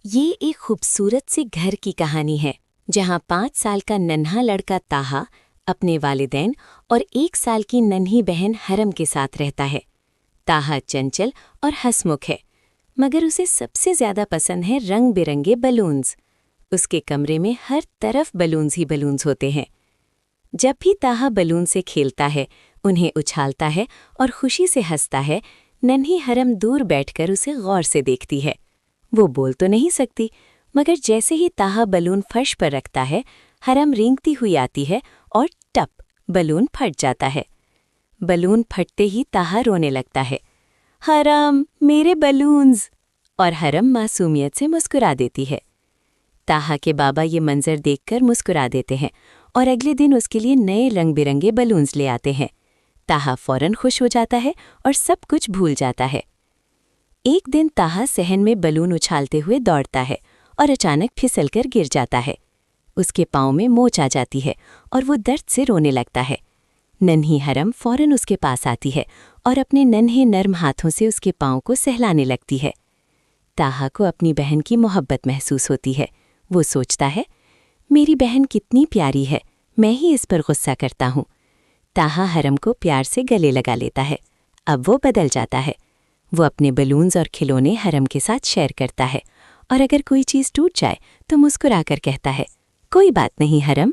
ये एक खूबसूरत से घर की कहानी है जहाँ 5 साल का नन्हा लड़का ताहा अपने वालिदैन और 1 साल की नन्ही बहन हरम के साथ रहता है। ताहा चंचल और हंसमुख है, मगर उसे सबसे ज्यादा पसंद है रंग बिरंगे बलून्स। उसके कमरे में हर तरफ बलून्स ही बलून्स होते हैं। जब भी ताहा बलून से खेलता है, उन्हें उछालता है और खुशी से हंसता है, नन्ही हरम दूर बैठकर उसे गौर से देखती है। वो बोल तो नहीं सकती, मगर जैसे ही ताहा बलून फर्श पर रखता है, हरम रेंगती हुई आती है और टप, बलून फट जाता है। बलून फटते ही ताहा रोने लगता है, हरम मेरे बलून्स, और हरम मासूमियत से मुस्कुरा देती है। ताहा के बाबा ये मंजर देखकर मुस्कुरा देते हैं और अगले दिन उसके लिए नए रंग बिरंगे बलून्स ले आते हैं। ताहा फौरन खुश हो जाता है और सब कुछ भूल जाता है। एक दिन ताहा सहन में बलून उछालते हुए दौड़ता है और अचानक फिसलकर गिर जाता है। उसके पाँव में मोच आ जाती है और वो दर्द से रोने लगता है। नन्ही हरम फौरन उसके पास आती है और अपने नन्हे नर्म हाथों से उसके पाँव को सहलाने लगती है। ताहा को अपनी बहन की मोहब्बत महसूस होती है। वो सोचता है, मेरी बहन कितनी प्यारी है, मैं ही इस पर गुस्सा करता हूँ। ताहा हरम को प्यार से गले लगा लेता है। अब वो बदल जाता है। वो अपने बलून्स और खिलौने हरम के साथ शेयर करता है और अगर कोई चीज़ टूट जाए तो मुस्कुराकर कहता है, कोई बात नहीं हरम,